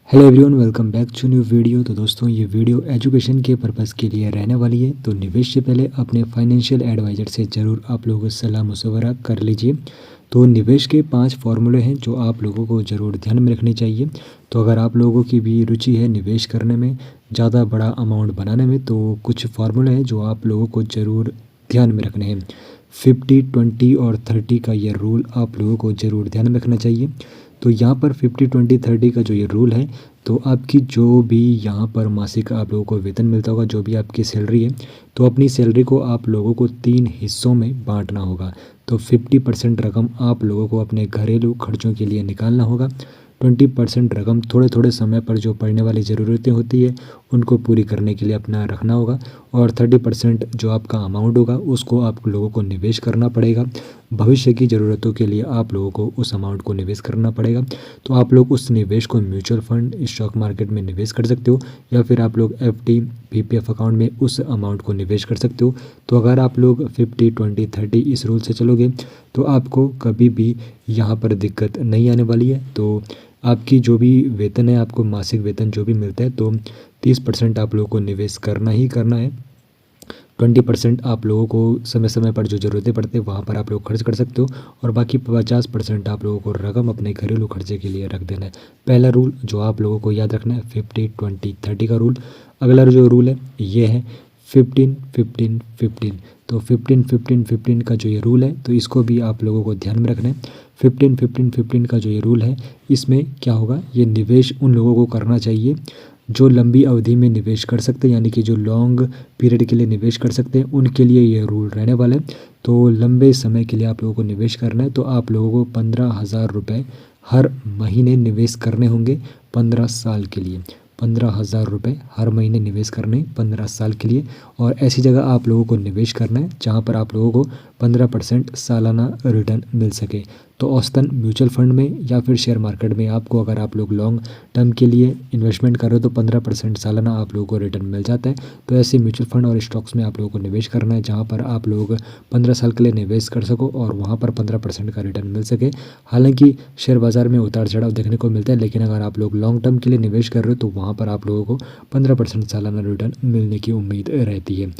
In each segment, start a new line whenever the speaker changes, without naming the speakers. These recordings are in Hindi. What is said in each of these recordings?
Hello everyone, welcome back to new video. तो दोस्तों, ये वीडियो एजुकेशन के पर्पज़ के लिए रहने वाली है। तो निवेश से पहले अपने फाइनेंशियल एडवाइज़र से ज़रूर आप लोगों को सलाह मशवरा कर लीजिए। तो निवेश के 5 फॉर्मूले हैं जो आप लोगों को ज़रूर ध्यान में रखने चाहिए। तो अगर आप लोगों की भी रुचि है निवेश करने में, ज़्यादा बड़ा अमाउंट बनाने में, तो कुछ फार्मूले हैं जो आप लोगों को ज़रूर ध्यान में रखने हैं। 50, 20 और 30 का ये रूल आप लोगों को ज़रूर ध्यान में रखना चाहिए। तो यहाँ पर 50, 20, 30 का जो ये रूल है, तो आपकी जो भी यहाँ पर मासिक आप लोगों को वेतन मिलता होगा, जो भी आपकी सैलरी है, तो अपनी सैलरी को आप लोगों को 3 हिस्सों में बांटना होगा। तो 50% रकम आप लोगों को अपने घरेलू खर्चों के लिए निकालना होगा। 20% रकम थोड़े थोड़े समय पर जो पड़ने वाली ज़रूरतें होती है उनको पूरी करने के लिए अपना रखना होगा। और 30% जो आपका अमाउंट होगा उसको आप लोगों को निवेश करना पड़ेगा। भविष्य की ज़रूरतों के लिए आप लोगों को उस अमाउंट को निवेश करना पड़ेगा। तो आप लोग उस निवेश को म्यूचुअल फंड, स्टॉक मार्केट में निवेश कर सकते हो, या फिर आप लोग एफडी, पीपीएफ अकाउंट में उस अमाउंट को निवेश कर सकते हो। तो अगर आप लोग 50, 20, 30 इस रूल से चलोगे तो आपको कभी भी यहाँ पर दिक्कत नहीं आने वाली है। तो आपकी जो भी वेतन है, आपको मासिक वेतन जो भी मिलता है, तो 30% आप लोगों को निवेश करना ही करना है। 20% आप लोगों को समय समय पर जो ज़रूरतें पड़ती है वहाँ पर आप लोग खर्च कर सकते हो, और बाकी 50% आप लोगों को रकम अपने घरेलू खर्चे के लिए रख देना है। पहला रूल जो आप लोगों को याद रखना है 50, 20, 30 का रूल। अगला जो रूल है ये है 15, 15, 15। तो 15, 15, 15 का जो ये रूल है, तो इसको भी आप लोगों को ध्यान में रखना है। 15, 15, 15 का जो ये रूल है, इसमें क्या होगा, ये निवेश उन लोगों को करना चाहिए जो लंबी अवधि में निवेश कर सकते हैं, यानी कि जो लॉन्ग पीरियड के लिए निवेश कर सकते हैं, उनके लिए ये रूल रहने वाला है। तो लंबे समय के लिए आप लोगों को निवेश करना है, तो आप लोगों को 15,000 रुपये हर महीने निवेश करने होंगे 15 साल के लिए। 15,000 रुपये हर महीने निवेश करने 15 साल के लिए। और ऐसी जगह आप लोगों को निवेश करना है जहाँ पर आप लोगों को 15% सालाना रिटर्न मिल सके। तो औसतन म्यूचुअल फंड में या फिर शेयर मार्केट में आपको, अगर आप लोग लॉन्ग टर्म के लिए इन्वेस्टमेंट कर रहे हो, तो 15% सालाना आप लोगों को रिटर्न मिल जाता है। तो ऐसे म्यूचुअल फंड और स्टॉक्स में आप लोगों को निवेश करना है जहाँ पर आप लोग 15 साल के लिए निवेश कर सको और वहाँ पर 15% का रिटर्न मिल सके। हालांकि शेयर बाज़ार में उतार चढ़ाव देखने को मिलता है, लेकिन अगर आप लोग लॉन्ग टर्म के लिए निवेश कर रहे हो तो वहाँ पर आप लोगों को 15% सालाना रिटर्न मिलने की उम्मीद रहती है।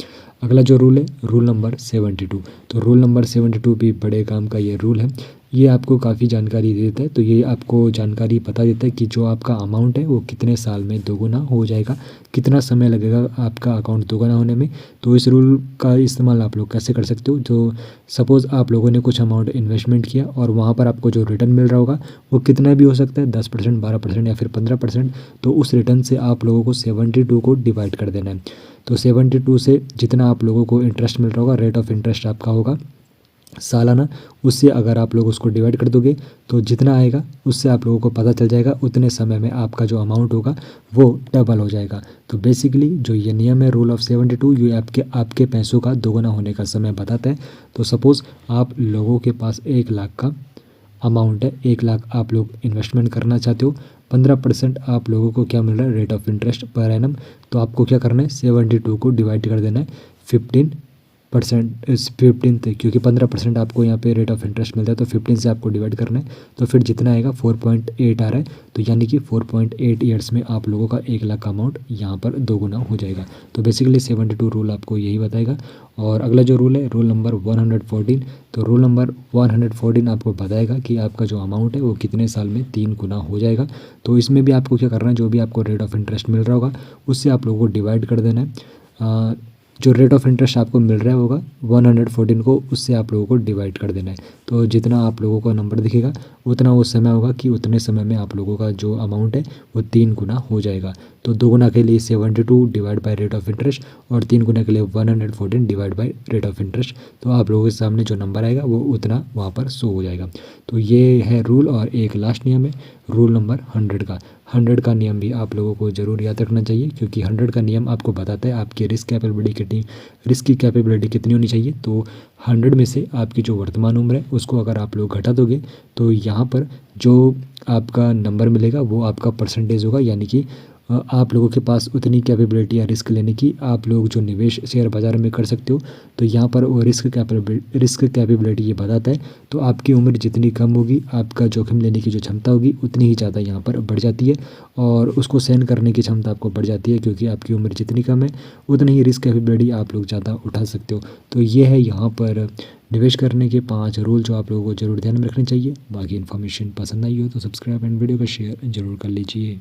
अगला जो रूल है, रूल नंबर 72। तो रूल नंबर 72 भी बड़े काम का ये रूल है। ये आपको काफ़ी जानकारी दे देता है। तो ये आपको जानकारी बता देता है कि जो आपका अमाउंट है वो कितने साल में दोगुना हो जाएगा, कितना समय लगेगा आपका अकाउंट दोगुना होने में। तो इस रूल का इस्तेमाल आप लोग कैसे कर सकते हो, जो सपोज़ आप लोगों ने कुछ अमाउंट इन्वेस्टमेंट किया और वहाँ पर आपको जो रिटर्न मिल रहा होगा वो कितना भी हो सकता है, 10%, 12% या फिर 15%। तो उस रिटर्न से आप लोगों को 72 को डिवाइड कर देना है। तो 72 से जितना आप लोगों को इंटरेस्ट मिल रहा होगा, रेट ऑफ इंटरेस्ट आपका होगा सालाना, उससे अगर आप लोग उसको डिवाइड कर दोगे तो जितना आएगा उससे आप लोगों को पता चल जाएगा उतने समय में आपका जो अमाउंट होगा वो डबल हो जाएगा। तो बेसिकली जो ये नियम है, रूल ऑफ 72, ये आपके पैसों का दोगुना होने का समय बताता है। तो सपोज़ आप लोगों के पास 1 लाख का अमाउंट है, 1 लाख आप लोग इन्वेस्टमेंट करना चाहते हो, 15% आप लोगों को क्या मिल रहा है, rate of interest per annum. तो आपको क्या करना है, 72 को डिवाइड कर देना है 15% थे, क्योंकि 15% आपको यहाँ पे रेट ऑफ इंटरेस्ट मिलता है, तो 15 से आपको डिवाइड करना है। तो फिर जितना आएगा 4.8 आ रहा है, तो यानी कि 4.8 ईयर्स में आप लोगों का 1 लाख का अमाउंट यहाँ पर दोगुना हो जाएगा। तो बेसिकली 72 रूल आपको यही बताएगा। और अगला जो रूल है, रूल नंबर 114। तो रूल नंबर 114 आपको बताएगा कि आपका जो अमाउंट है वो कितने साल में 3 गुना हो जाएगा। तो इसमें भी आपको क्या करना है, जो भी आपको रेट ऑफ इंटरेस्ट मिल रहा होगा उससे आप लोगों को डिवाइड कर देना है। जो रेट ऑफ इंटरेस्ट आपको मिल रहा होगा 114 को, उससे आप लोगों को डिवाइड कर देना है। तो जितना आप लोगों को नंबर दिखेगा उतना वो समय होगा कि उतने समय में आप लोगों का जो अमाउंट है वो 3 गुना हो जाएगा। तो 2 गुना के लिए 72 divide by rate of interest, और 3 गुना के लिए 114 divide by rate of interest. तो आप लोगों के सामने जो नंबर आएगा वो उतना वहाँ पर शो हो जाएगा। तो ये है रूल। और एक लास्ट नियम है, रूल नंबर 100 का। 100 का नियम भी आप लोगों को ज़रूर याद रखना चाहिए, क्योंकि 100 का नियम आपको बताता है आपकी रिस्क की कैपेबिलिटी कितनी होनी चाहिए। तो 100 में से आपकी जो वर्तमान उम्र है उसको अगर आप लोग घटा दोगे तो यहाँ पर जो आपका नंबर मिलेगा वो आपका परसेंटेज होगा, यानी कि आप लोगों के पास उतनी कैपेबिलिटी या रिस्क लेने की, आप लोग जो निवेश शेयर बाज़ार में कर सकते हो। तो यहाँ पर वो रिस्क कैपेबिलिटी ये बताता है। तो आपकी उम्र जितनी कम होगी, आपका जोखिम लेने की जो क्षमता होगी उतनी ही ज़्यादा यहाँ पर बढ़ जाती है, और उसको सहन करने की क्षमता आपको बढ़ जाती है, क्योंकि आपकी उम्र जितनी कम है उतनी ही रिस्क कैपेबिलिटी आप लोग ज़्यादा उठा सकते हो। तो ये है यहाँ पर निवेश करने के 5 रूल जो आप लोगों को ज़रूर ध्यान में रखने चाहिए। बाकी इन्फॉर्मेशन पसंद आई हो तो सब्सक्राइब एंड वीडियो को शेयर ज़रूर कर लीजिए।